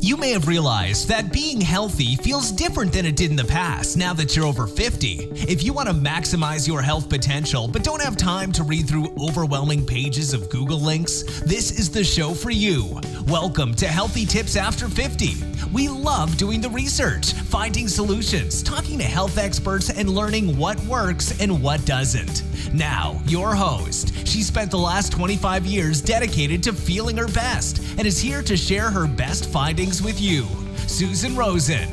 You may have realized that being healthy feels different than it did in the past now that you're over 50. If you want to maximize your health potential but don't have time to read through overwhelming pages of Google links, this is the show for you. Welcome to Healthy Tips After 50. We love doing the research, finding solutions, talking to health experts, and learning what works and what doesn't. Now, your host. She spent the last 25 years dedicated to feeling her best and is here to share her best findings with you, Susan Rosen.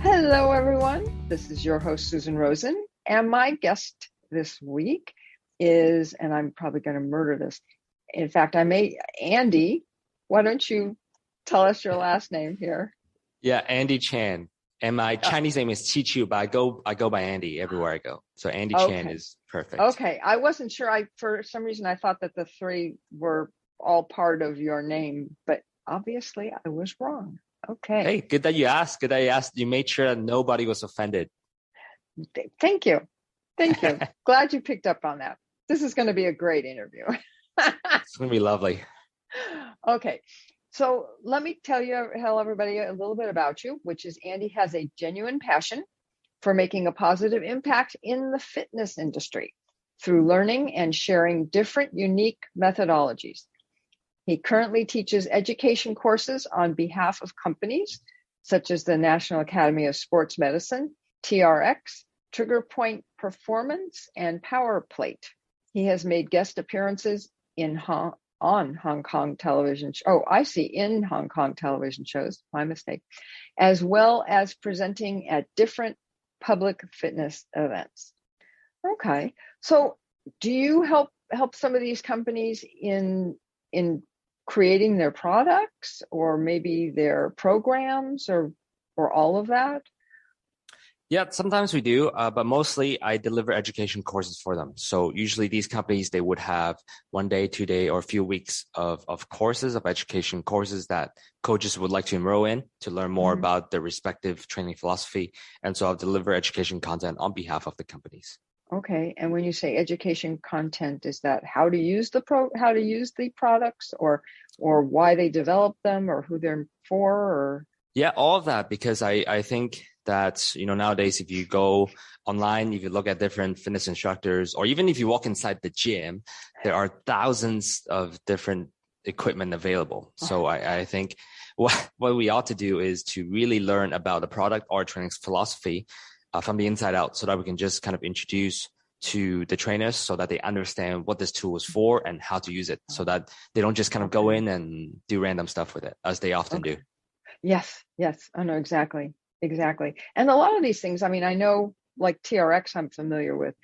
Hello, everyone. This is your host, Susan Rosen, and my guest this week is, and I'm probably going to murder this. In fact, Andy, why don't you tell us your last name here? Yeah, Andy Chan. And my Chinese name is Chi Chu, but I go by Andy everywhere I go. So Andy Chan is perfect. Okay. I wasn't sure. For some reason, I thought that the three were all part of your name, but obviously I was wrong. Okay. Hey, good that you asked. You made sure that nobody was offended. Thank you. Glad you picked up on that. This is going to be a great interview. It's going to be lovely. Okay. So let me tell everybody a little bit about you, which is Andy has a genuine passion for making a positive impact in the fitness industry through learning and sharing different unique methodologies. He currently teaches education courses on behalf of companies such as the National Academy of Sports Medicine, TRX, TriggerPoint Performance, and Power Plate. He has made guest appearances in Hong Kong television. In Hong Kong television shows, my mistake, as well as presenting at different public fitness events. Okay. So do you help some of these companies in creating their products or maybe their programs or all of that? Yeah, sometimes we do, but mostly I deliver education courses for them. So usually these companies, they would have 1 day, 2 day, or a few weeks of courses, of education courses that coaches would like to enroll in to learn more about their respective training philosophy. And so I'll deliver education content on behalf of the companies. Okay. And when you say education content, is that how to use the products or why they develop them or who they're for? Or yeah, all of that, because I think that, nowadays, if you go online, if you look at different fitness instructors, or even if you walk inside the gym, there are thousands of different equipment available. So I think what we ought to do is to really learn about the product or training philosophy from the inside out, so that we can just kind of introduce to the trainers so that they understand what this tool is for and how to use it, so that they don't just kind of go in and do random stuff with it, as they often do. Yes. I know exactly. And a lot of these things, I know like TRX I'm familiar with.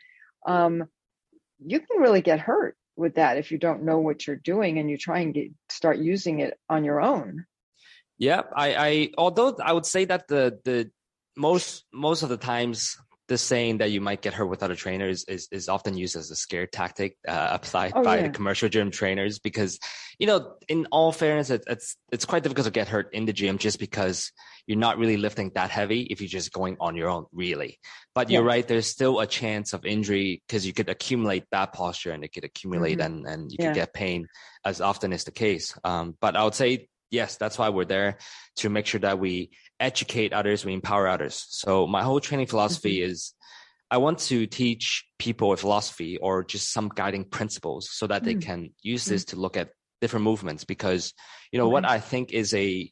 You can really get hurt with that if you don't know what you're doing and you try and start using it on your own. Yeah, although I would say that the most of the times, the saying that you might get hurt without a trainer is often used as a scare tactic applied by the commercial gym trainers, because, in all fairness, it's quite difficult to get hurt in the gym just because you're not really lifting that heavy if you're just going on your own, really. But you're right, there's still a chance of injury because you could accumulate bad posture and it could accumulate and you could get pain, as often is the case. But I would say, yes, that's why we're there, to make sure that we educate others, we empower others. So my whole training philosophy is I want to teach people a philosophy or just some guiding principles so that they can use this to look at different movements. Because, what I think is a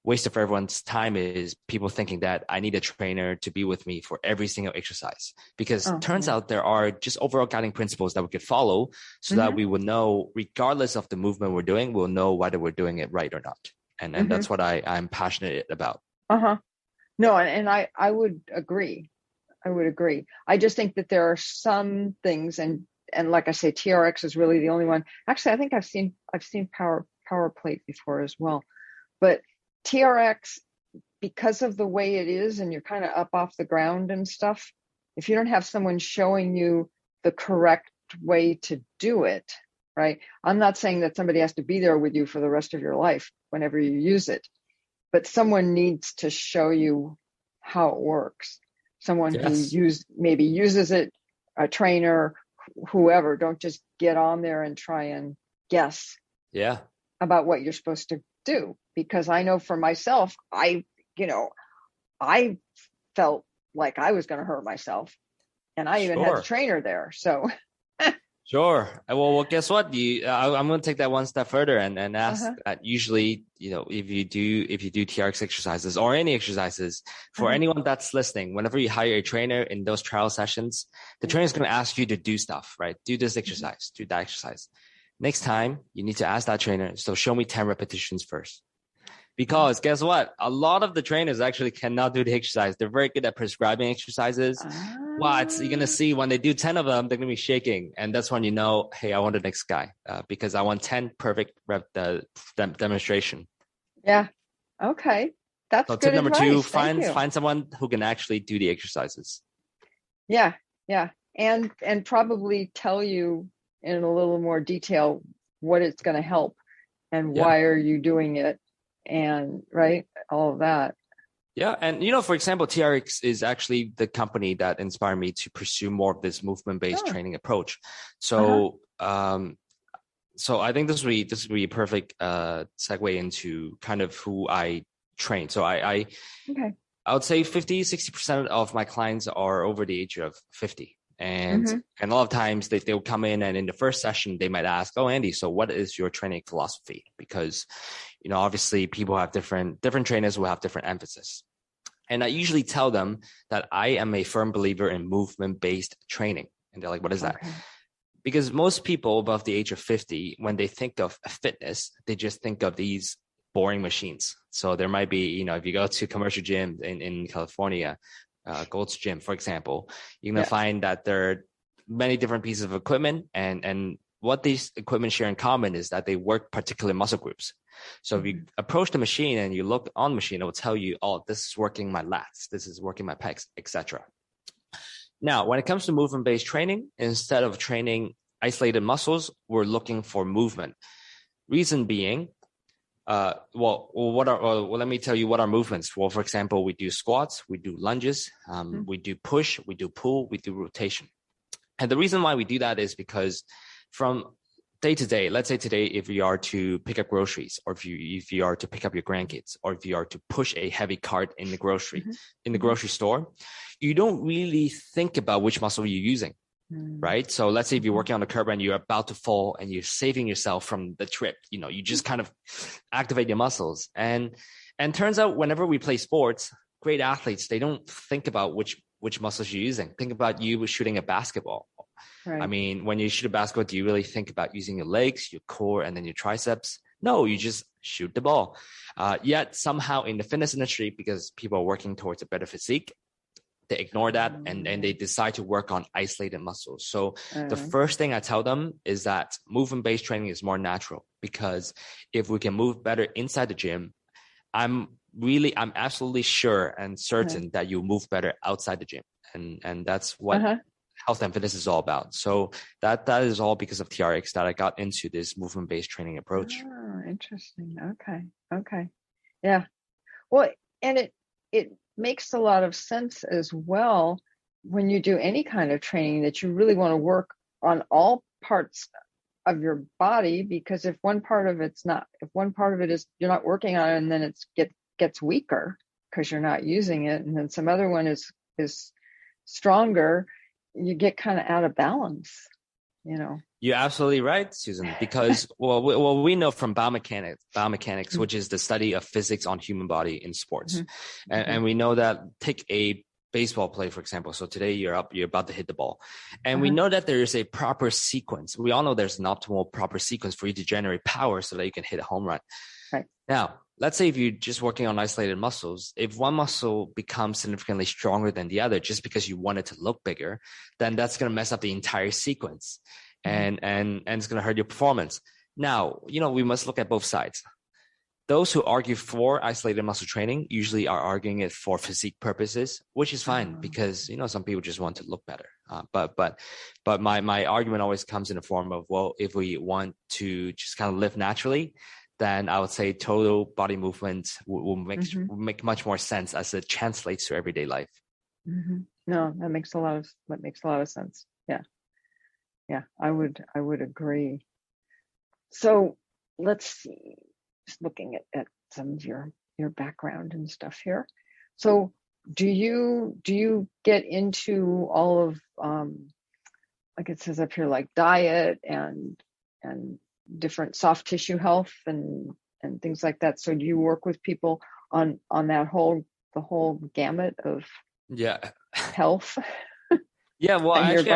waste of everyone's time is people thinking that I need a trainer to be with me for every single exercise, because turns out there are just overall guiding principles that we could follow so that we would know, regardless of the movement we're doing, we'll know whether we're doing it right or not. And that's what I'm passionate about. No, and I would agree. I just think that there are some things, and like I say, TRX is really the only one. Actually, I think I've seen Power Plate before as well, but TRX, because of the way it is, and you're kind of up off the ground and stuff, if you don't have someone showing you the correct way to do it, right? I'm not saying that somebody has to be there with you for the rest of your life whenever you use it, but someone needs to show you how it works. Someone who maybe uses it, a trainer whoever. Don't just get on there and try and guess about what you're supposed to do. Because I know for myself, I felt like I was going to hurt myself, and I even had the trainer there. So. Sure. Well, guess what? I'm going to take that one step further and ask that usually, if you do TRX exercises or any exercises, for anyone that's listening, whenever you hire a trainer in those trial sessions, the trainer is going to ask you to do stuff, right? Do this exercise, do that exercise. Next time, you need to ask that trainer, so show me 10 repetitions first. Because guess what? A lot of the trainers actually cannot do the exercise. They're very good at prescribing exercises. What you're going to see when they do 10 of them, they're going to be shaking. And that's when you know, hey, I want the next guy because I want 10 perfect demonstration. Yeah. Okay. That's good tip number advice. 2, find someone who can actually do the exercises. Yeah. Yeah. And probably tell you in a little more detail what it's going to help and why are you doing it. And all of that. Yeah. And, for example, TRX is actually the company that inspired me to pursue more of this movement-based training approach. So, so I think this would be a perfect segue into kind of who I train. So I would say 50-60% of my clients are over the age of 50. And a lot of times they'll come in and in the first session, they might ask, oh, Andy, so what is your training philosophy? Because, obviously people have different trainers will have different emphasis. And I usually tell them that I am a firm believer in movement-based training. And they're like, what is that? Because most people above the age of 50, when they think of fitness, they just think of these boring machines. So there might be, if you go to commercial gyms in California, Gold's Gym, for example, you're going to find that there are many different pieces of equipment. And what these equipment share in common is that they work particular muscle groups. So if you approach the machine and you look on the machine, it will tell you, oh, this is working my lats, this is working my pecs, etc. Now, when it comes to movement-based training, instead of training isolated muscles, we're looking for movement. Reason being, let me tell you what are movements. Well, for example, we do squats, we do lunges, we do push, we do pull, we do rotation. And the reason why we do that is because from day to day, let's say today, if you are to pick up groceries, or if you are to pick up your grandkids, or if you are to push a heavy cart in the grocery store, you don't really think about which muscle you're using. Right. So let's say if you're working on the curb and you're about to fall and you're saving yourself from the trip, you just kind of activate your muscles. And turns out whenever we play sports, great athletes, they don't think about which muscles you're using. Think about you shooting a basketball. Right. I mean, when you shoot a basketball, do you really think about using your legs, your core, and then your triceps? No, you just shoot the ball. Yet somehow in the fitness industry, because people are working towards a better physique, they ignore that and they decide to work on isolated muscles. So the first thing I tell them is that movement-based training is more natural, because if we can move better inside the gym, I'm absolutely sure and certain that you'll move better outside the gym. And that's what health and fitness is all about. So that is all because of TRX that I got into this movement-based training approach. Oh, interesting. Okay. Yeah. Well, and it makes a lot of sense as well when you do any kind of training that you really want to work on all parts of your body, because if one part of it is you're not working on it, and then it gets weaker because you're not using it, and then some other one is stronger, you get kind of out of balance. You're absolutely right, Susan, because we know from biomechanics, which is the study of physics on human body in sports. And we know that, take a baseball play, for example. So today you're about to hit the ball. And we know that there is a proper sequence. We all know there's an optimal proper sequence for you to generate power so that you can hit a home run. Right. Now, let's say if you're just working on isolated muscles, if one muscle becomes significantly stronger than the other just because you want it to look bigger, then that's going to mess up the entire sequence. And it's going to hurt your performance. Now, we must look at both sides. Those who argue for isolated muscle training usually are arguing it for physique purposes, which is fine because, some people just want to look better. But my argument always comes in the form of, well, if we want to just kind of live naturally, then I would say total body movement will make much more sense as it translates to everyday life. No, that makes a lot of sense. Yeah. Yeah, I would agree. So let's see, just looking at some of your background and stuff here. So do you get into all of like it says up here, like diet and different soft tissue health and things like that? So do you work with people on that the whole gamut of health? Yeah, well, actually,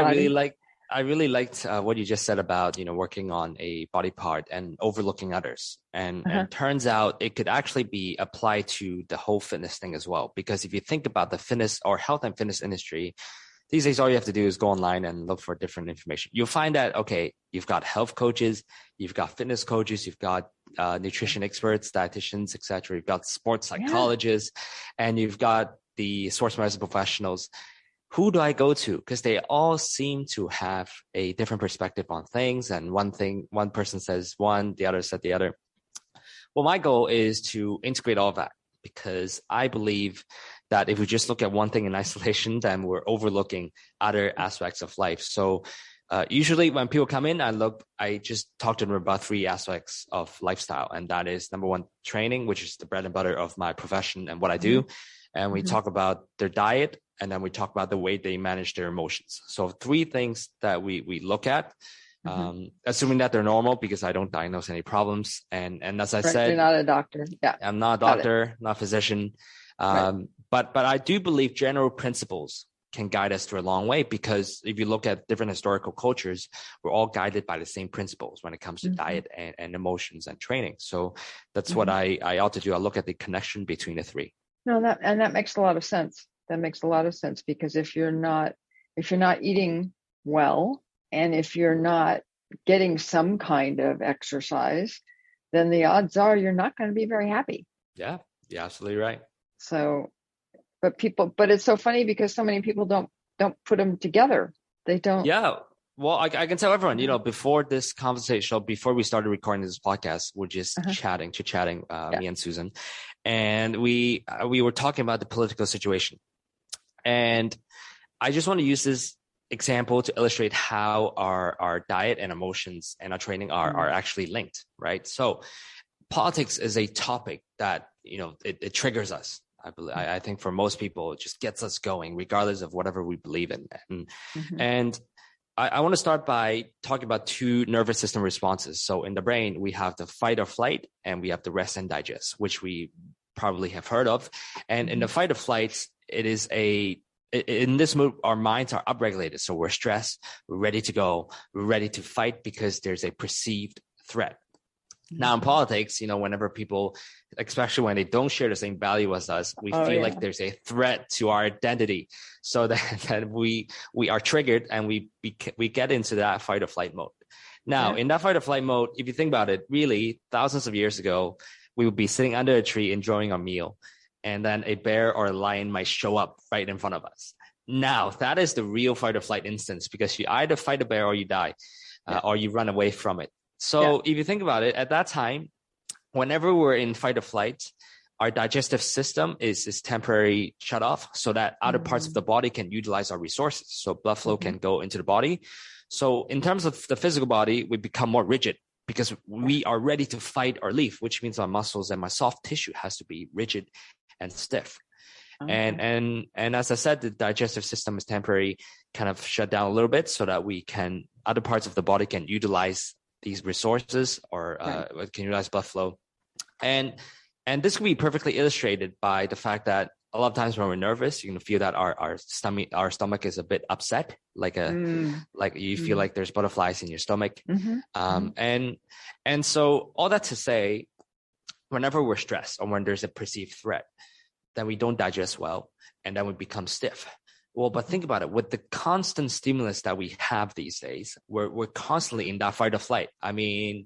I really liked what you just said about, working on a body part and overlooking others. And turns out it could actually be applied to the whole fitness thing as well. Because if you think about the fitness or health and fitness industry, these days, all you have to do is go online and look for different information. You'll find that, okay, you've got health coaches, you've got fitness coaches, you've got nutrition experts, dietitians, etc. You've got sports psychologists, and you've got the sports medicine professionals. Who do I go to? Because they all seem to have a different perspective on things. And one person says one, the other said the other. Well, my goal is to integrate all of that, because I believe that if we just look at one thing in isolation, then we're overlooking other aspects of life. So usually when people come in, I just talk to them about 3 aspects of lifestyle. And that is, number 1, training, which is the bread and butter of my profession and what I do. And we talk about their diet, and then we talk about the way they manage their emotions. So 3 things that we look at, assuming that they're normal, because I don't diagnose any problems. And as I said, you're not a doctor. Yeah, I'm not a doctor, not a physician. But I do believe general principles can guide us through a long way, because if you look at different historical cultures, we're all guided by the same principles when it comes to diet and emotions and training. So that's what I ought to do. I look at the connection between the 3. No, that makes a lot of sense. That makes a lot of sense, because if you're not eating well, and if you're not getting some kind of exercise, then the odds are you're not going to be very happy. Yeah, you're absolutely right. So, but it's so funny, because so many people don't put them together. They don't. Yeah. Well, I can tell everyone, before this conversation, before we started recording this podcast, we're just chit-chatting, me and Susan. And we were talking about the political situation. And I just want to use this example to illustrate how our diet and emotions and our training are actually linked, right? So politics is a topic that, it triggers us. I think for most people, it just gets us going, regardless of whatever we believe in. And I want to start by talking about 2 nervous system responses. So in the brain, we have the fight or flight, and we have the rest and digest, which we probably have heard of. And in the fight or flight, it is in this mode, our minds are upregulated. So we're stressed, we're ready to go, we're ready to fight because there's a perceived threat. Now in politics, whenever people, especially when they don't share the same value as us, we feel like there's a threat to our identity. So that we are triggered, and we get into that fight or flight mode. Now in that fight or flight mode, if you think about it, really thousands of years ago, we would be sitting under a tree enjoying our meal, and then a bear or a lion might show up right in front of us. Now that is the real fight or flight instance, because you either fight a bear or you die, or you run away from it. So if you think about it, at that time, whenever we're in fight or flight, our digestive system is temporarily shut off, so that other parts of the body can utilize our resources. So blood flow can go into the body. So in terms of the physical body, we become more rigid, because we are ready to fight or leave, which means my muscles and my soft tissue has to be rigid and stiff. And as I said, the digestive system is temporarily kind of shut down a little bit, so that other parts of the body can utilize these resources, or can utilize blood flow. And this can be perfectly illustrated by the fact that a lot of times when we're nervous, you can feel that our stomach is a bit upset, like you feel like there's butterflies in your stomach. And so all that to say, whenever we're stressed or when there's a perceived threat, then we don't digest well, and then we become stiff. Well, but think about it. With the constant stimulus that we have these days, we're constantly in that fight or flight. I mean,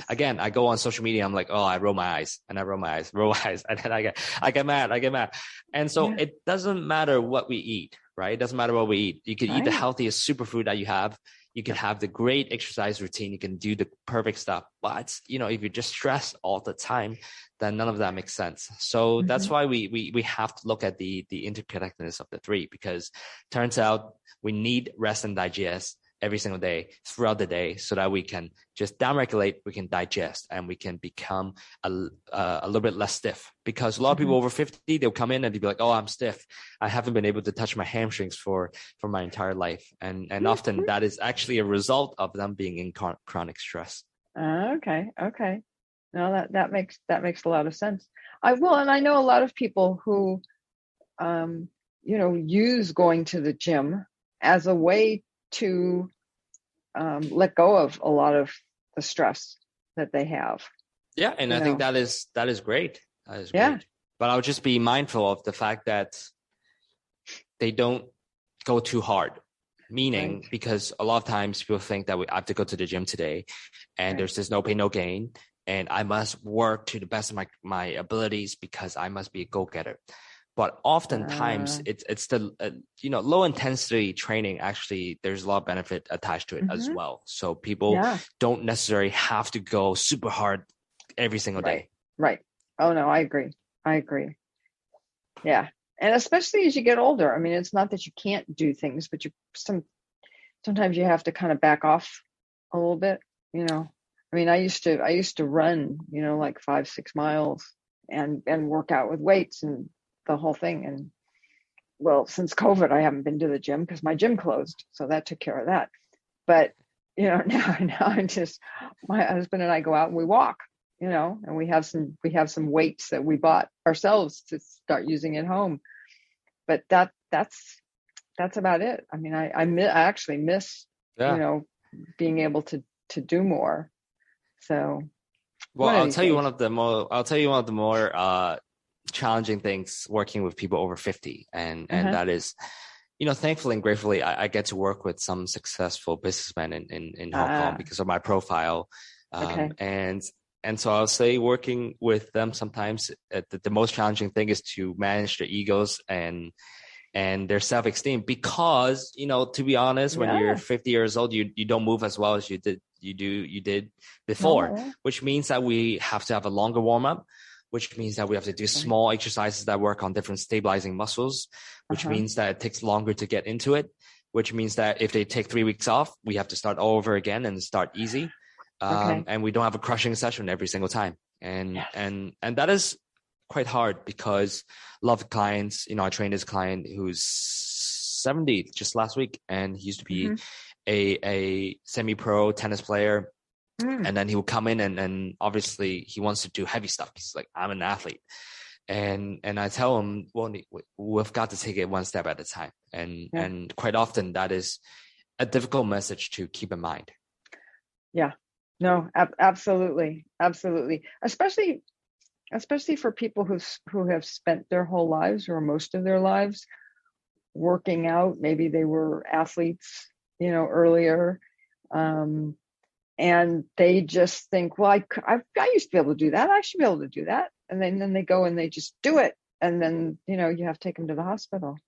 again, I go on social media. I'm like, oh, I roll my eyes, and I roll my eyes, and then I get mad. And so it doesn't matter what we eat, right? It doesn't matter what we eat. You can eat the healthiest superfood that you have. You can have the great exercise routine. You can do the perfect stuff. But, if you're just stressed all the time, then none of that makes sense. So that's why we have to look at the interconnectedness of the 3, because turns out we need rest and digest every single day throughout the day, so that we can just downregulate, we can digest, and we can become a little bit less stiff. Because a lot of people over 50, they'll come in and they'll be like, oh, I'm stiff. I haven't been able to touch my hamstrings for my entire life. And often that is actually a result of them being in chronic stress. Okay. No, that makes a lot of sense. And I know a lot of people who, use going to the gym as a way to let go of a lot of the stress that they have. Yeah, and I think that is great. That is yeah. great. But I'll just be mindful of the fact that they don't go too hard. Meaning, right. Because a lot of times people think that I have to go to the gym today, and right. There's this no pain, no gain, and I must work to the best of my abilities because I must be a go-getter. But oftentimes it's the low intensity training. Actually, there's a lot of benefit attached to it as well. So people don't necessarily have to go super hard every single day. Right. Oh no, I agree. Yeah. And especially as you get older, I mean, it's not that you can't do things, but sometimes you have to kind of back off a little bit, I mean, I used to run, like 5-6 miles and work out with weights and the whole thing. And well, since COVID, I haven't been to the gym because my gym closed. So that took care of that. But, now I'm just, my husband and I go out and we walk, and we have some weights that we bought ourselves to start using at home. But that's about it. I mean, I actually miss, being able to do more. So, well, I'll tell you one of the more challenging things working with people over 50, and that is, thankfully and gratefully, I get to work with some successful businessmen in Hong Kong because of my profile. And so I'll say working with them sometimes the most challenging thing is to manage their egos and their self-esteem, because, to be honest, when you're 50 years old, you don't move as well as you did before, which means that we have to have a longer warm-up, which means that we have to do small exercises that work on different stabilizing muscles, which means that it takes longer to get into it, which means that if they take 3 weeks off, we have to start all over again and start easy. And we don't have a crushing session every single time. And that is quite hard, because a lot of clients, I trained this client who's 70 just last week, and he used to be a semi-pro tennis player. And then he would come in and obviously he wants to do heavy stuff. He's like, I'm an athlete. And I tell him, well, we've got to take it one step at a time. And quite often that is a difficult message to keep in mind. Yeah, no, absolutely. Especially for people who have spent their whole lives or most of their lives working out. Maybe they were athletes, earlier. And they just think, well, I used to be able to do that. I should be able to do that. And then they go and they just do it. And then, you have to take them to the hospital.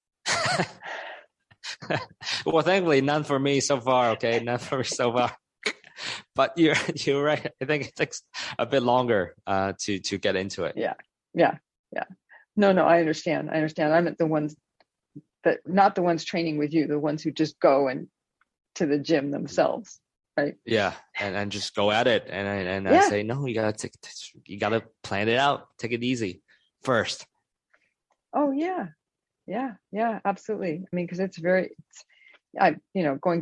Well, thankfully, none for me so far. Okay. None for me so far. But you're right. I think it takes a bit longer to get into it. Yeah. No, I understand. I meant the ones not the ones training with you, the ones who just go and to the gym themselves. Right. Yeah, and just go at it, and I say, no, you gotta plan it out, take it easy first. Oh yeah, absolutely. I mean, because going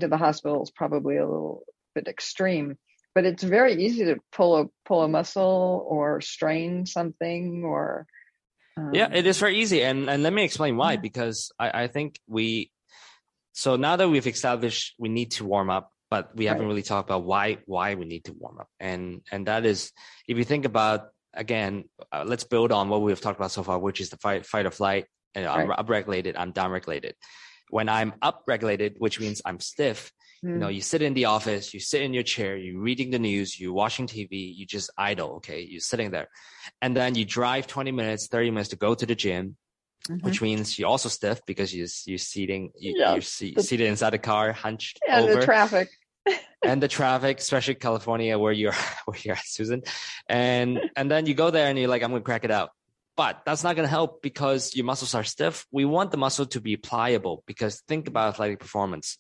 to the hospital is probably a little bit extreme, but it's very easy to pull a muscle or strain something or. Yeah, it is very easy, and let me explain why. Because I think so now that we've established we need to warm up. But we haven't really talked about why we need to warm up. And that is, if you think about, again, let's build on what we've talked about so far, which is the fight or flight. And I'm upregulated, I'm downregulated. When I'm upregulated, which means I'm stiff, you sit in the office, you sit in your chair, you're reading the news, you're watching TV, you just idle, okay? You're sitting there. And then you drive 20 minutes, 30 minutes to go to the gym, which means you're also stiff because you're seated inside the car, hunched over. And the traffic. And the traffic, especially California, where you're at, Susan. And then you go there and you're like, I'm going to crack it out. But that's not going to help because your muscles are stiff. We want the muscle to be pliable, because think about athletic performance.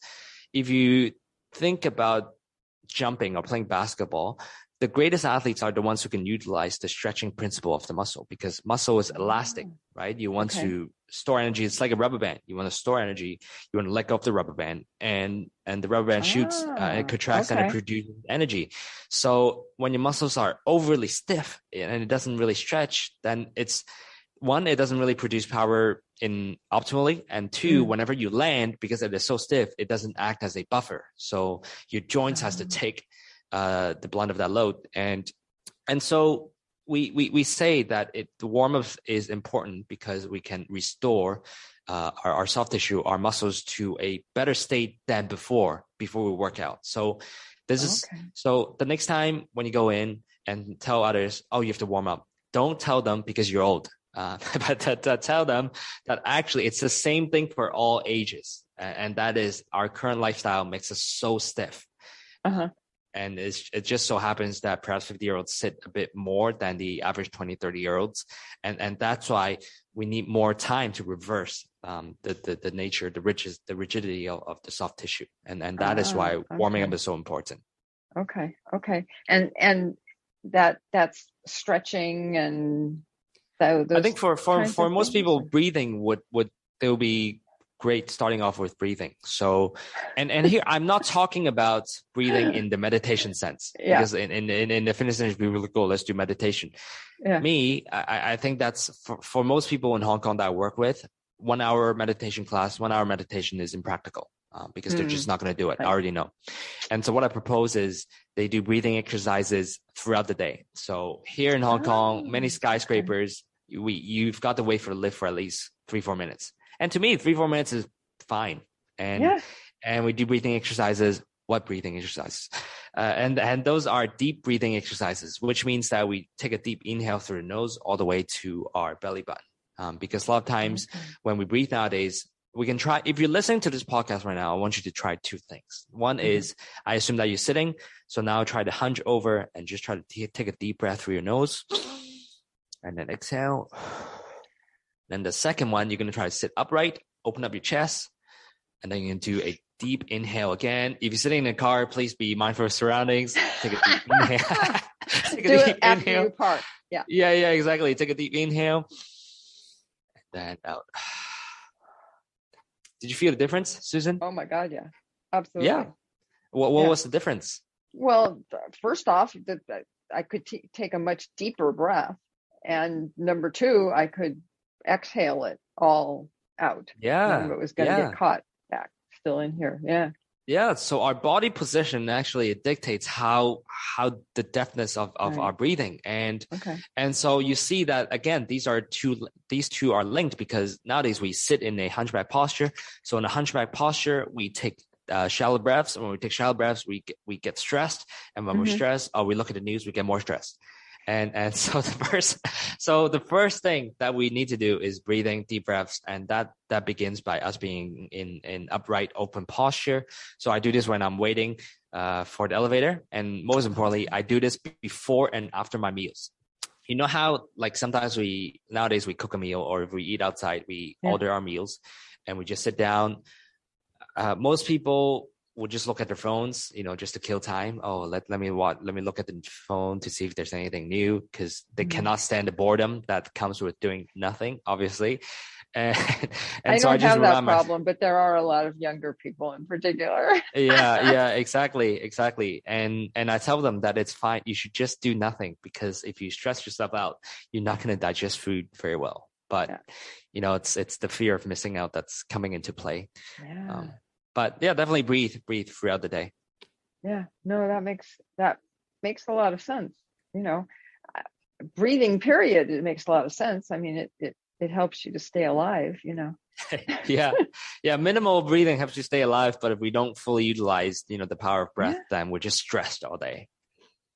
If you think about jumping or playing basketball, the greatest athletes are the ones who can utilize the stretching principle of the muscle, because muscle is elastic, right? You want to store energy. It's like a rubber band. You want to store energy. You want to let go of the rubber band, and the rubber band shoots, it contracts, and it produces energy. So when your muscles are overly stiff and it doesn't really stretch, then it's one, it doesn't really produce power in optimally, and two, whenever you land, because it is so stiff, it doesn't act as a buffer. So your joints has to take the blunt of that load, and so we say that the warm-up is important because we can restore our soft tissue, our muscles, to a better state than before we work out. So this is so the next time when you go in and tell others, oh, you have to warm up, don't tell them because you're old, but to tell them that actually it's the same thing for all ages, and that is our current lifestyle makes us so stiff. And it just so happens that perhaps 50-year-olds sit a bit more than the average 20, 30-year-olds. And that's why we need more time to reverse the nature, the rigidity of the soft tissue. And that is why warming up is so important. Okay. And that's stretching and those I think for most people, things? breathing they will be great starting off with breathing. So, and here I'm not talking about breathing in the meditation sense, because in the fitness industry, we will go, let's do meditation. I think that's for most people in Hong Kong that I work with, 1 hour meditation class, 1 hour meditation is impractical, because they're just not going to do it. I already know. And so what I propose is they do breathing exercises throughout the day. So here in Hong Kong, many skyscrapers, you've got to wait for the lift for at least 3-4 minutes. And to me, 3-4 minutes is fine. And we do breathing exercises. What breathing exercises? And those are deep breathing exercises, which means that we take a deep inhale through the nose all the way to our belly button. Because a lot of times when we breathe nowadays, we can try, if you're listening to this podcast right now, I want you to try two things. One is, I assume that you're sitting. So now try to hunch over and just try to take a deep breath through your nose and then exhale. Then the second one, you're going to try to sit upright, open up your chest, and then you're going to do a deep inhale again. If you're sitting in a car, please be mindful of surroundings. Take a deep inhale. Do it after you park. Yeah, exactly. Take a deep inhale. And then out. Did you feel the difference, Susan? Oh my God, yeah. Absolutely. Yeah. What was the difference? Well, first off, I could take a much deeper breath. And number two, I could exhale it all out. None of it was going to get caught back still in here. Yeah. So our body position actually dictates how the depthness of our breathing. And so you see that again, these two are linked, because nowadays we sit in a hunchback posture. So in a hunchback posture, we take shallow breaths. And when we take shallow breaths, we get stressed. And when we're stressed, we look at the news, we get more stressed. And so the first thing that we need to do is breathing, deep breaths, and that begins by us being in upright, open posture. So I do this when I'm waiting for the elevator, and most importantly, I do this before and after my meals. You know how like sometimes nowadays we cook a meal, or if we eat outside, we order our meals, and we just sit down. Most people would just look at their phones, just to kill time. Oh, let me look at the phone to see if there's anything new, because they cannot stand the boredom that comes with doing nothing, obviously. And I don't have that problem, but there are a lot of younger people in particular. Yeah, exactly. And I tell them that it's fine. You should just do nothing, because if you stress yourself out, you're not going to digest food very well. But it's the fear of missing out that's coming into play. Yeah. But yeah, definitely breathe throughout the day. Yeah, no, that makes a lot of sense. Breathing, period. It makes a lot of sense. I mean, it helps you to stay alive. Yeah. Minimal breathing helps you stay alive. But if we don't fully utilize, the power of breath, then we're just stressed all day.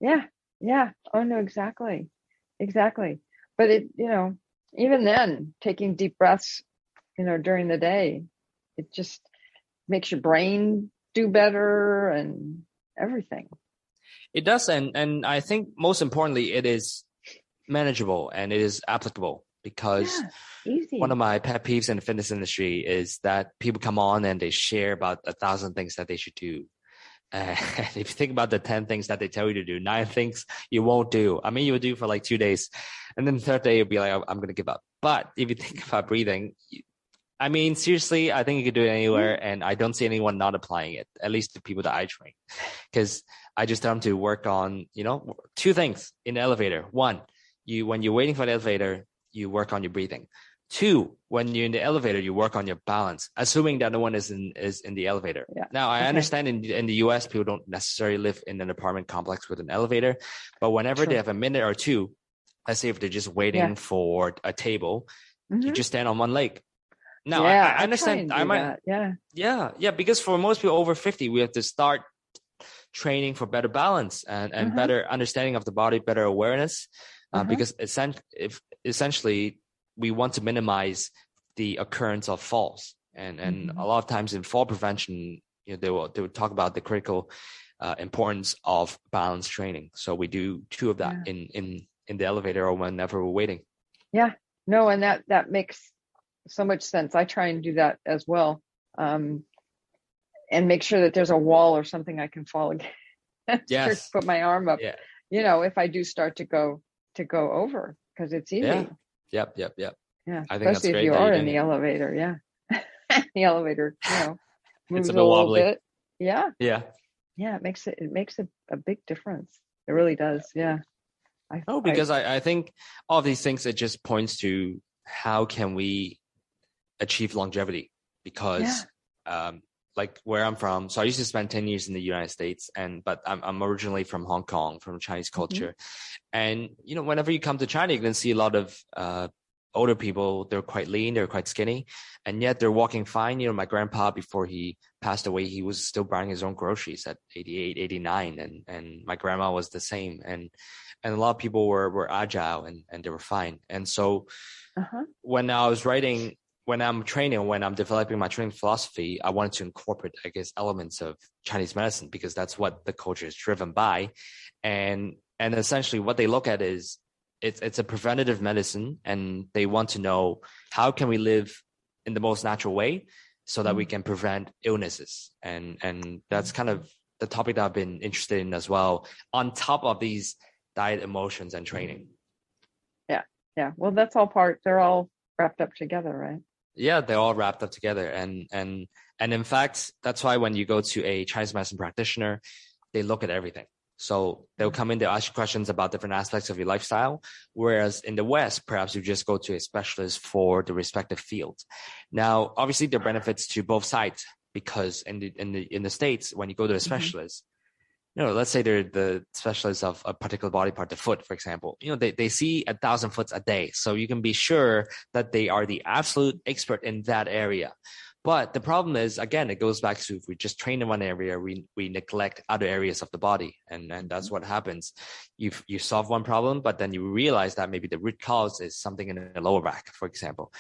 Yeah. Oh no, exactly. But even then, taking deep breaths, during the day, it just makes your brain do better and everything. It does. And I think most importantly, it is manageable and it is applicable, because one of my pet peeves in the fitness industry is that people come on and they share about 1,000 things that they should do. And if you think about the 10 things that they tell you to do, 9 things you won't do. I mean, you would do for like 2 days. And then the third day, you'll be like, I'm going to give up. But if you think about breathing, I mean, seriously, I think you could do it anywhere. And I don't see anyone not applying it, at least the people that I train. Because I just tell them to work on, 2 things in the elevator. 1, when you're waiting for the elevator, you work on your breathing. 2, when you're in the elevator, you work on your balance, assuming that no one is in the elevator. Yeah. Now, I understand in the US, people don't necessarily live in an apartment complex with an elevator, but whenever they have a minute or 2, let's say if they're just waiting for a table, you just stand on one leg. Now, I understand. Yeah, because for most people over 50, we have to start training for better balance and better understanding of the body, better awareness, because essentially we want to minimize the occurrence of falls. And a lot of times in fall prevention, they will talk about the critical importance of balance training. So we do 2 of that in the elevator or whenever we're waiting. Yeah, no, and that makes so much sense. I try and do that as well, and make sure that there's a wall or something I can fall against. Yes. Put my arm up. Yeah. If I do start to go over, because it's easy. Yeah. Yep. Yeah, I think especially if you are in the elevator. Yeah, the elevator, moves it's a a bit little wobbly. bit. Yeah. Yeah. It makes a big difference. It really does. Yeah. Because I think all of these things, it just points to how can we achieve longevity, because like where I'm from, so I used to spend 10 years in the United States, but I'm originally from Hong Kong, from Chinese culture. And whenever you come to China, you can see a lot of older people. They're quite lean, they're quite skinny, and yet they're walking fine. My grandpa, before he passed away, he was still buying his own groceries at 88, 89, and my grandma was the same, and a lot of people were agile and they were fine. And so when I'm training, when I'm developing my training philosophy, I wanted to incorporate, I guess, elements of Chinese medicine, because that's what the culture is driven by. And essentially what they look at is it's a preventative medicine, and they want to know how can we live in the most natural way so that we can prevent illnesses. And that's kind of the topic that I've been interested in as well, on top of these diet, emotions, and training. Yeah. Well, that's all they're all wrapped up together, right? Yeah, they're all wrapped up together. And in fact, that's why when you go to a Chinese medicine practitioner, they look at everything. So they'll come in, they'll ask you questions about different aspects of your lifestyle. Whereas in the West, perhaps you just go to a specialist for the respective field. Now, obviously there are benefits to both sides, because in the States, when you go to a specialist, let's say they're the specialist of a particular body part, the foot, for example, they see 1,000 foots a day. So you can be sure that they are the absolute expert in that area. But the problem is, again, it goes back to, if we just train in one area, we neglect other areas of the body. And that's what happens. You solve one problem, but then you realize that maybe the root cause is something in the lower back, for example.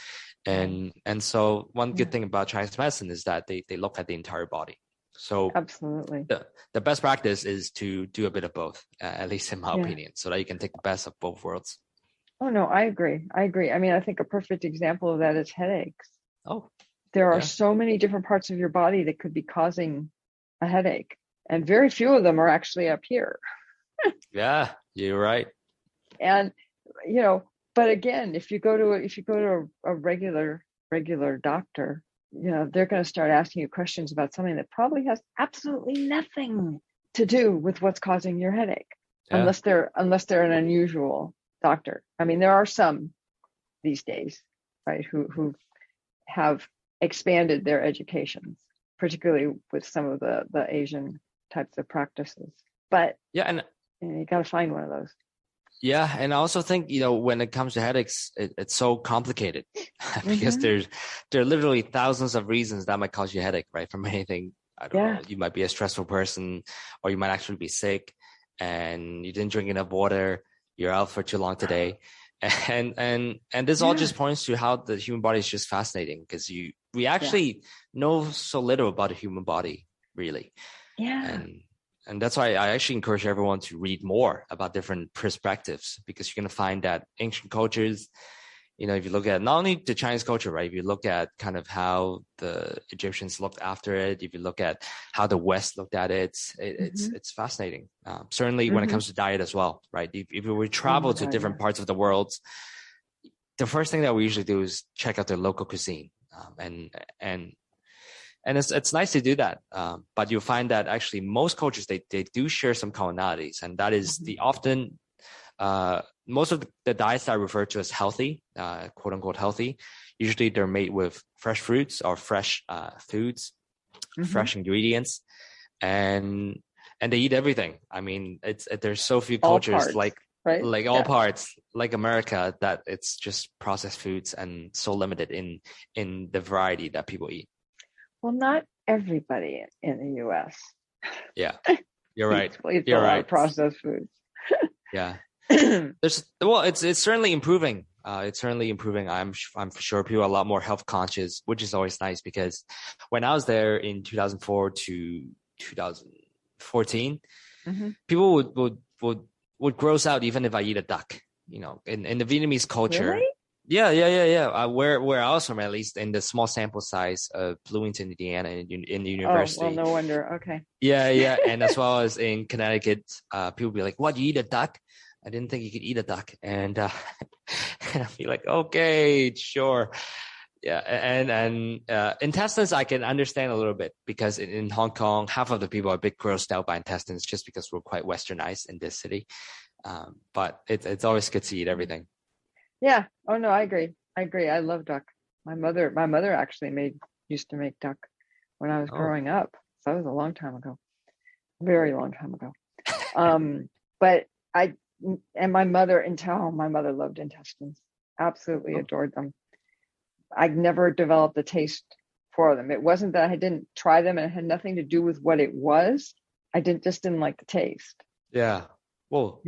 And so one good thing about Chinese medicine is that they look at the entire body. So absolutely, the best practice is to do a bit of both, at least in my opinion, so that you can take the best of both worlds. Oh, no, I agree. I mean, I think a perfect example of that is headaches. There are so many different parts of your body that could be causing a headache, and very few of them are actually up here. Yeah, you're right. And but again, if you go to a regular doctor, they're going to start asking you questions about something that probably has absolutely nothing to do with what's causing your headache, unless they're an unusual doctor. I mean, there are some these days, right, who have expanded their educations, particularly with some of the Asian types of practices. But you got to find one of those. Yeah, and I also think, when it comes to headaches, it's so complicated because there are literally thousands of reasons that might cause you a headache, right? From anything, I don't know, you might be a stressful person, or you might actually be sick, and you didn't drink enough water, you're out for too long today. And this all just points to how the human body is just fascinating, because we actually know so little about the human body, really. Yeah. And that's why I actually encourage everyone to read more about different perspectives, because you're going to find that ancient cultures, if you look at not only the Chinese culture, right? If you look at kind of how the Egyptians looked after it, if you look at how the West looked at it, it's fascinating. Certainly when it comes to diet as well, right? If we travel to different parts of the world, the first thing that we usually do is check out their local cuisine, and it's nice to do that. But you'll find that actually most cultures they do share some commonalities, and that is the often. Most of the diets that I refer to as healthy, quote unquote healthy, usually they're made with fresh fruits or fresh foods, fresh ingredients, and they eat everything. I mean, there's so few cultures all parts like America that it's just processed foods and so limited in the variety that people eat. Well, not everybody in the U.S. Yeah, you're right. You're right. Processed foods. Yeah. It's certainly improving. It's certainly improving. I'm for sure people are a lot more health conscious, which is always nice because when I was there in 2004 to 2014, people would gross out even if I eat a duck. In the Vietnamese culture. Really? Yeah. Where I was from, at least in the small sample size of Bloomington, Indiana, in the university. Oh, well, no wonder. Okay. Yeah, and as well as in Connecticut, people be like, "What? You eat a duck?" I didn't think you could eat a duck, and I'd be like, "Okay, sure." Yeah, and intestines I can understand a little bit because in Hong Kong, half of the people are a bit grossed out by intestines just because we're quite westernized in this city. But it's always good to eat everything. Yeah. Oh no, I agree. I love duck. My mother actually used to make duck when I was growing up. So that was a long time ago, very long time ago. But my mother loved intestines. Absolutely adored them. I never developed a taste for them. It wasn't that I didn't try them, and it had nothing to do with what it was. I just didn't like the taste. Yeah. Well,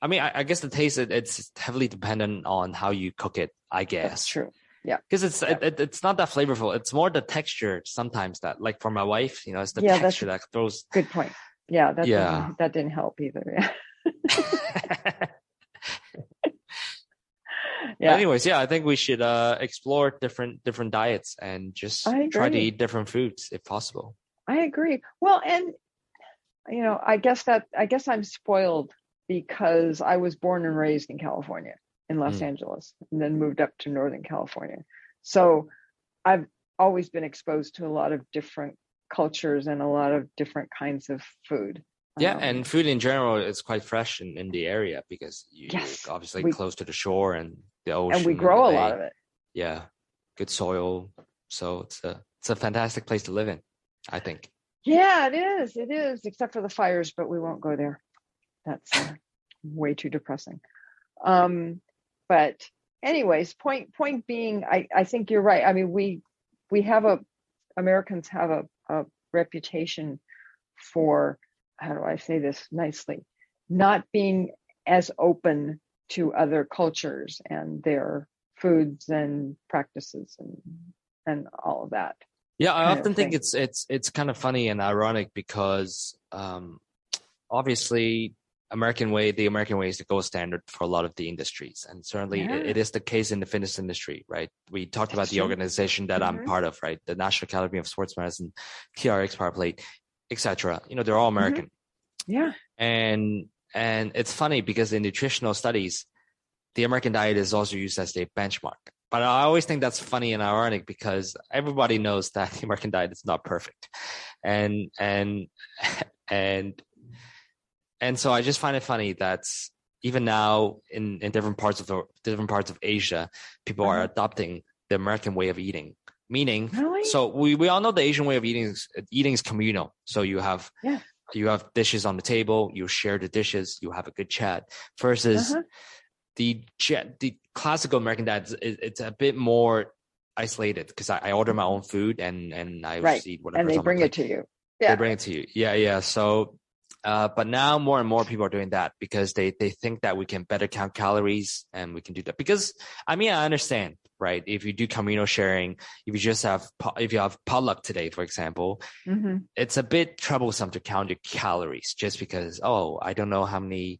I mean, I guess the taste, it's heavily dependent on how you cook it, I guess. That's true. Yeah. Because it's not that flavorful. It's more the texture sometimes that, like for my wife, it's the texture that throws. Good point. Yeah. That didn't help either. Yeah. Yeah. Anyways, I think we should explore different diets and just try to eat different foods if possible. I agree. Well, and I guess I'm spoiled because I was born and raised in California, in Los Angeles, and then moved up to Northern California. So I've always been exposed to a lot of different cultures and a lot of different kinds of food. Yeah, and food in general is quite fresh in the area because you're obviously close to the shore and the ocean. And we grow a lot of it. Yeah, good soil. So it's a fantastic place to live in, I think. Yeah, it is. It is, except for the fires, but we won't go there. That's way too depressing. But anyways, point being, I think you're right. I mean, Americans have a reputation for, how do I say this nicely, not being as open to other cultures and their foods and practices and all of that. Yeah, I often think it's kind of funny and ironic because obviously the American way is the gold standard for a lot of the industries, and certainly it is the case in the fitness industry, right? We talked about the organization that I'm part of, right? The National Academy of Sports Medicine, TRX TriggerPoint, etc. They're all American. Yeah, and it's funny because in nutritional studies, the American diet is also used as a benchmark. But I always think that's funny and ironic because everybody knows that the American diet is not perfect, and so I just find it funny that even now in different parts of Asia, people are adopting the American way of eating. Meaning, so we all know the Asian way of eating is communal. So you have dishes on the table, you share the dishes, you have a good chat. Versus the classical American diet, it's a bit more isolated because I order my own food and I just eat whatever. And they bring it to you. Yeah. They bring it to you. Yeah. So, but now more and more people are doing that because they think that we can better count calories and we can do that. Because I understand, right? If you do communal sharing, if you have potluck today, for example, it's a bit troublesome to count your calories just because, I don't know how many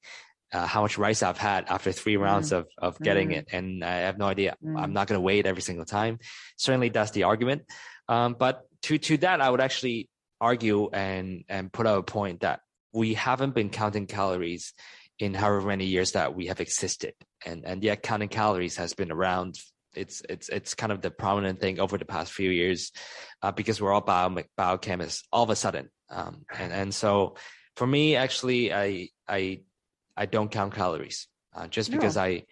how much rice I've had after 3 rounds of getting it. And I have no idea. I'm not going to weigh it every single time. Certainly that's the argument. But to that, I would actually argue and put out a point that we haven't been counting calories in however many years that we have existed. And yet counting calories has been around. It's kind of the prominent thing over the past few years, because we're all biochemists all of a sudden. And so for me, actually, I don't count calories, just because I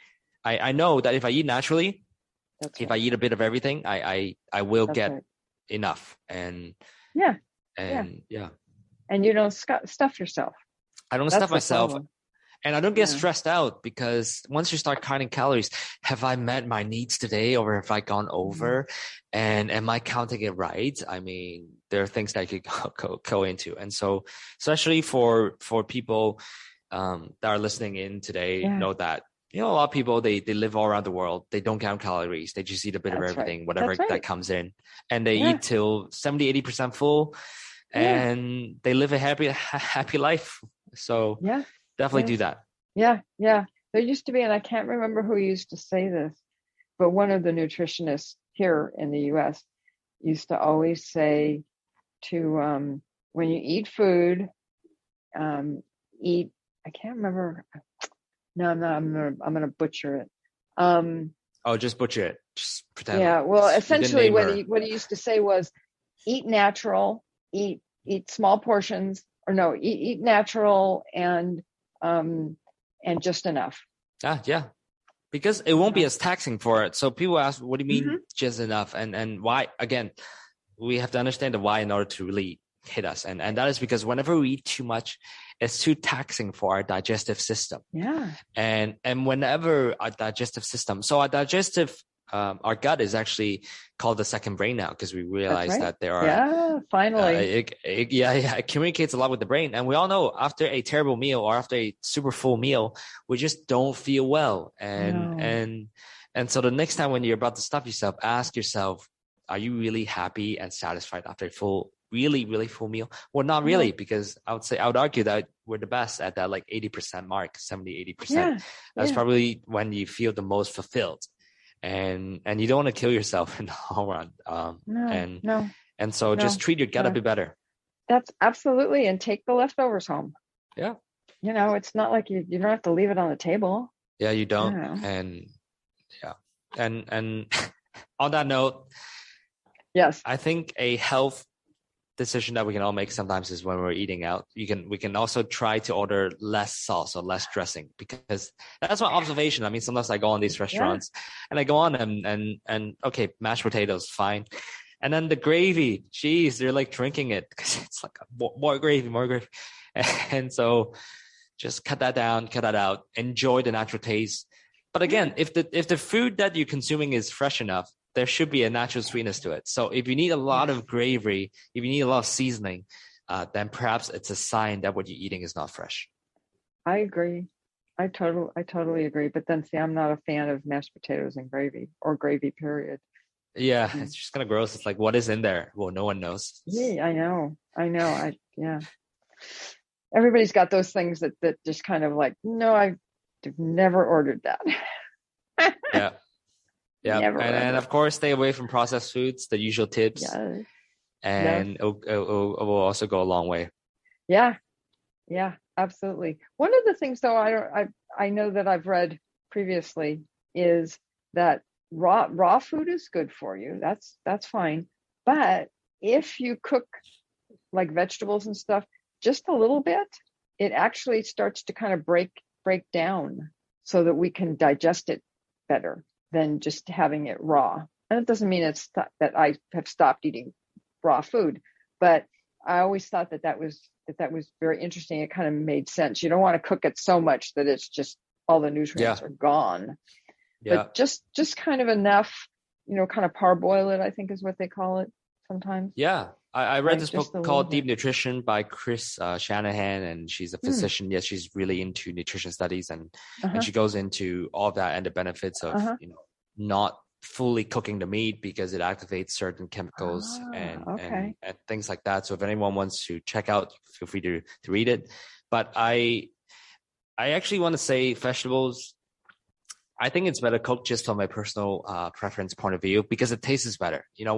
know that if I eat naturally, if I eat a bit of everything, I will get enough. And and you don't stuff yourself. I don't stuff myself. And I don't get stressed out, because once you start counting calories, have I met my needs today, or have I gone over? And am I counting it right? I mean, there are things that you could go into. And so, especially for people that are listening in today, know that, a lot of people, they live all around the world. They don't count calories. They just eat a bit of everything, whatever that comes in. And they eat till 70, 80% full, and they live a happy life. So definitely do that. Yeah. There used to be, and I can't remember who used to say this, but one of the nutritionists here in the US used to always say to, when you eat food, eat, I can't remember. No, I'm not. I'm gonna butcher it. Just butcher it. Just pretend. Yeah. Well, essentially, what he used to say was, eat natural, eat small portions, or no, eat natural and just enough. Yeah. Because it won't be as taxing for it. So people ask, what do you mean just enough? And why? Again, we have to understand the why in order to really hit us. And that is because whenever we eat too much, it's too taxing for our digestive system. Yeah. And whenever our digestive system, so our digestive, our gut is actually called the second brain now, because we realize that there are, finally, it communicates a lot with the brain. And we all know after a terrible meal or after a super full meal, we just don't feel well. And so the next time when you're about to stuff yourself, ask yourself, are you really happy and satisfied after a really, really full meal? Well, not really, because I would argue that we're the best at that, like 80% mark, 70, 80%. That's probably when you feel the most fulfilled. And you don't want to kill yourself in the long run. And so just treat your gut a bit better. That's absolutely. And take the leftovers home. Yeah. It's not like you don't have to leave it on the table. Yeah, you don't. And on that note, yes, I think a health decision that we can all make sometimes is when we're eating out. We can also try to order less sauce or less dressing, because that's my observation. I mean, sometimes I go on these restaurants and I go on and okay, mashed potatoes, fine. And then the gravy, geez, they're like drinking it, because it's like more gravy. And so just cut that down, cut that out, enjoy the natural taste. But again, if the food that you're consuming is fresh enough, there should be a natural sweetness to it. So if you need a lot of gravy, if you need a lot of seasoning, then perhaps it's a sign that what you're eating is not fresh. I agree. I totally agree. But then see, I'm not a fan of mashed potatoes and gravy, or gravy, period. Yeah, it's just kind of gross. It's like, what is in there? Well, no one knows. Yeah, I know. Everybody's got those things that just kind of like, no, I've never ordered that. Yeah. And of course, stay away from processed foods, the usual tips. Yes. And it will also go a long way. Yeah, absolutely. One of the things, though, I know that I've read previously is that raw food is good for you. That's fine. But if you cook like vegetables and stuff just a little bit, it actually starts to kind of break down so that we can digest it better than just having it raw. And it doesn't mean that I have stopped eating raw food, but I always thought that was very interesting. It kind of made sense. You don't want to cook it so much that it's just all the nutrients are gone. But just kind of enough, kind of parboil it, I think is what they call it sometimes. Yeah. I read this book called Deep Nutrition by Chris Shanahan, and she's a physician. Yes, she's really into nutrition studies, and she goes into all that and the benefits of not fully cooking the meat because it activates certain chemicals and things like that. So if anyone wants to check out, feel free to read it. But I actually want to say vegetables. I think it's better cooked just from my personal preference point of view because it tastes better. You know,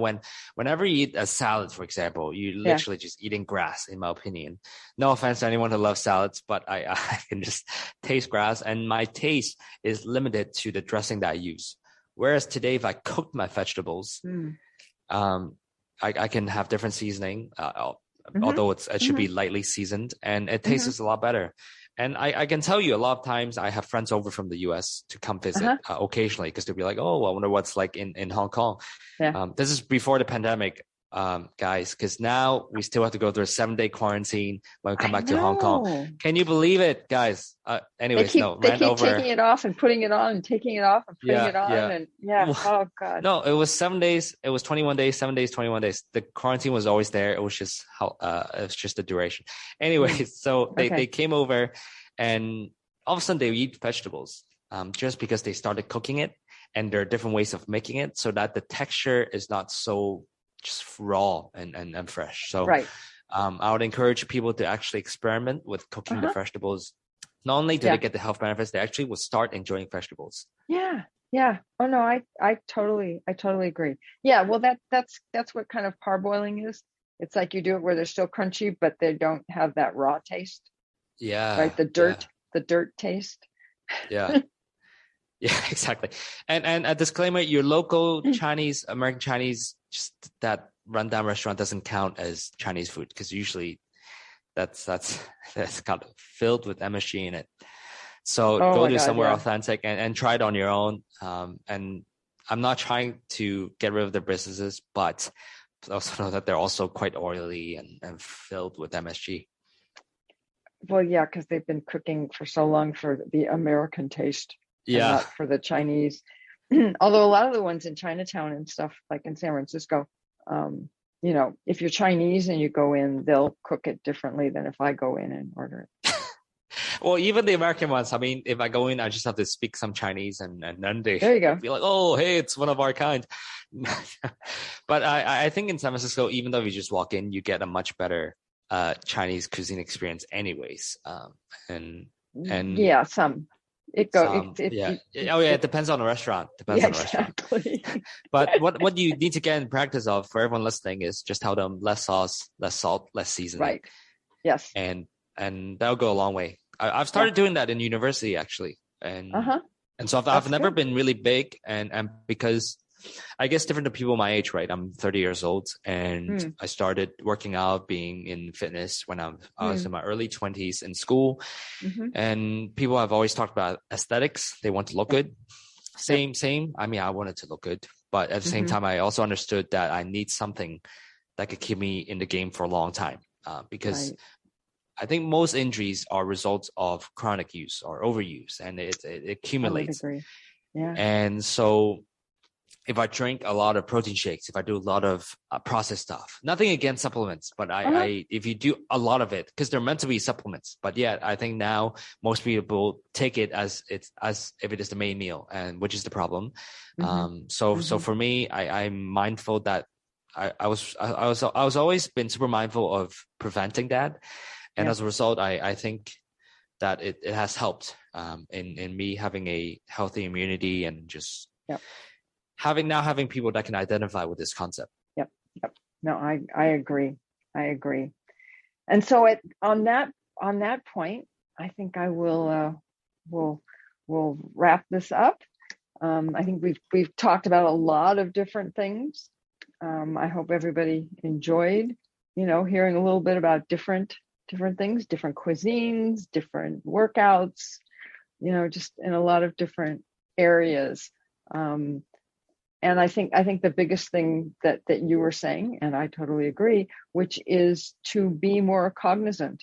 whenever you eat a salad, for example, you literally just eating grass, in my opinion. No offense to anyone who loves salads, but I can just taste grass, and my taste is limited to the dressing that I use. Whereas today, if I cooked my vegetables, I can have different seasoning, although it should be lightly seasoned, and it tastes a lot better. And I can tell you a lot of times I have friends over from the US to come visit occasionally because they'll be like, oh, I wonder what's like in Hong Kong. This is before the pandemic, guys, because now we still have to go through a 7-day quarantine when we come back to Hong Kong. Can you believe it, guys? Anyways, they keep taking it off and putting it on and taking it off and putting it on. And oh God. No, it was 7 days. It was 21 days, 7 days, 21 days. The quarantine was always there. It was just the duration. Anyways, so they came over and all of a sudden they eat vegetables just because they started cooking it, and there are different ways of making it so that the texture is not so just raw and fresh. So I would encourage people to actually experiment with cooking the vegetables. Not only do they get the health benefits, they actually will start enjoying vegetables. Yeah. Oh no, I totally agree. Yeah. Well, that's what kind of parboiling is. It's like you do it where they're still crunchy, but they don't have that raw taste. Yeah. Right. The dirt taste. Yeah. Yeah, exactly. And a disclaimer, your local Chinese, American Chinese, just that rundown restaurant doesn't count as Chinese food because usually that's kind of filled with MSG in it. So go to somewhere authentic and try it on your own. And I'm not trying to get rid of their businesses, but also know that they're also quite oily and filled with MSG. Well, yeah, because they've been cooking for so long for the American taste. Not for the Chinese. Although a lot of the ones in Chinatown and stuff, like in San Francisco, you know, if you're Chinese and you go in, they'll cook it differently than if I go in and order it. Well, even the American ones, I mean, if I go in, I just have to speak some Chinese and then they there you go. Be like, oh, hey, it's one of our kind. But I think in San Francisco, even though you just walk in, you get a much better Chinese cuisine experience anyways. And yeah, some. It depends on the restaurant. Exactly. But what you need to get in practice of for everyone listening is just tell them less sauce, less salt, less seasoning. Right. Yes. And that'll go a long way. I've started doing that in university actually, and so I've never been really big, and because I guess different to people my age, right? I'm 30 years old, and I started working out, being in fitness when I was in my early 20s in school. And people have always talked about aesthetics. They want to look good. Same. I mean, I wanted to look good, but at the same time, I also understood that I need something that could keep me in the game for a long time, because I think most injuries are results of chronic use or overuse, and it accumulates. I would agree. Yeah. And so if I drink a lot of protein shakes, if I do a lot of processed stuff, nothing against supplements, but if you do a lot of it, because they're meant to be supplements, but yet I think now most people take it as if it is the main meal, and which is the problem. So for me, I'm mindful that I was always been super mindful of preventing that, and as a result, I think that it has helped in me having a healthy immunity and just having people that can identify with this concept. Yep. No, I agree. And so on that point, I think I will we'll wrap this up. I think we've talked about a lot of different things. I hope everybody enjoyed, hearing a little bit about different things, different cuisines, different workouts, just in a lot of different areas. And I think the biggest thing that you were saying, and I totally agree, which is to be more cognizant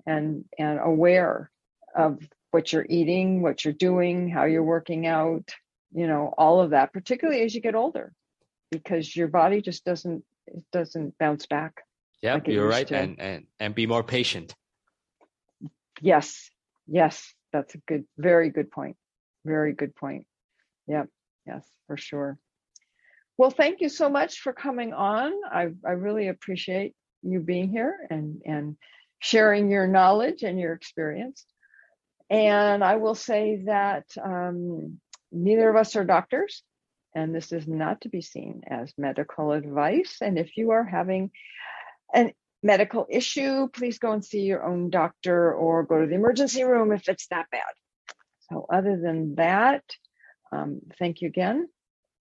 and aware of what you're eating, what you're doing, how you're working out, all of that, particularly as you get older, because your body just doesn't bounce back. Yeah, like you're right. And be more patient. Yes. That's a very good point. Very good point. Yep. Yes, for sure. Well, thank you so much for coming on. I really appreciate you being here and sharing your knowledge and your experience. And I will say that neither of us are doctors, and this is not to be seen as medical advice. And if you are having an medical issue, please go and see your own doctor or go to the emergency room if it's that bad. So other than that, thank you again.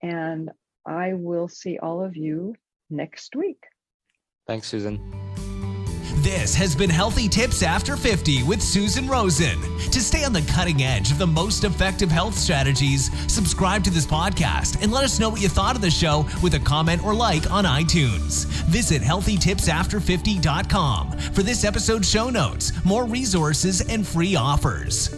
And I will see all of you next week. Thanks, Susan. This has been Healthy Tips After 50 with Susan Rosen. To stay on the cutting edge of the most effective health strategies, subscribe to this podcast and let us know what you thought of the show with a comment or like on iTunes. Visit healthytipsafter50.com for this episode's show notes, more resources, and free offers.